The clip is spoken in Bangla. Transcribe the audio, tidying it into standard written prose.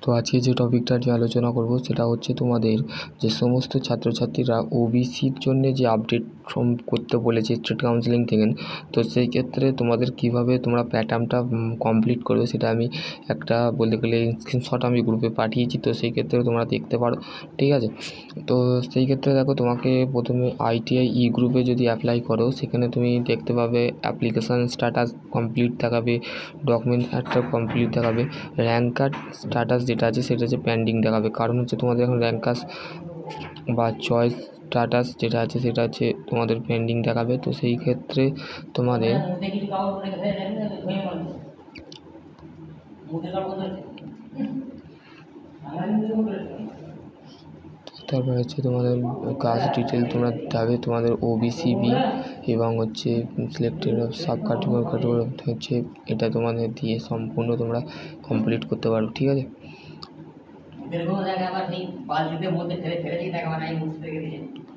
তো আজকে যে টপিকটা নিয়ে আলোচনা করব সেটা হচ্ছে তোমাদের যে সমস্ত ছাত্রছাত্রীরা ওবিসির জন্য যে আপডেট করতে বলেছে স্টেট কাউন্সিলিং থেকে, তো সেই ক্ষেত্রে তোমাদের কিভাবে তোমরা প্যাটার্নটা কমপ্লিট করবে সেটা আমি একটা বলতে গেলে স্ক্রিনশট আমি গ্রুপে পাঠিয়েছি। তো সেই ক্ষেত্রে তোমরা দেখতে পারো, ঠিক আছে। তো সেই ক্ষেত্রে দেখো, তোমাকে প্রথমে আইটিআই ই গ্রুপে যদি অ্যাপ্লাই করো সেখানে তুমি দেখতে পাবে অ্যাপ্লিকেশান স্ট্যাটাস কমপ্লিট দেখাবে, ডকুমেন্ট একটা কমপ্লিট দেখাবে, র্যাঙ্ক কার্ড স্ট্যাটাস যেটা আছে সেটা হচ্ছে পেন্ডিং দেখাবে। কারণ হচ্ছে তোমাদের এখন র্যাঙ্ক কার্ড বা চয়েস স্ট্যাটাস যেটা আছে সেটা হচ্ছে তোমাদের পেন্ডিং দেখাবে। তো সেই ক্ষেত্রে তোমাদের তারপর হচ্ছে তোমাদের কাস্ট ডিটেল তোমরা দেবে, তোমাদের ওবিসি বি এবং হচ্ছে সিলেক্টেড সাব ক্যাটাগরি হচ্ছে এটা তোমাদের দিয়ে সম্পূর্ণ তোমরা কমপ্লিট করতে পারো, ঠিক আছে।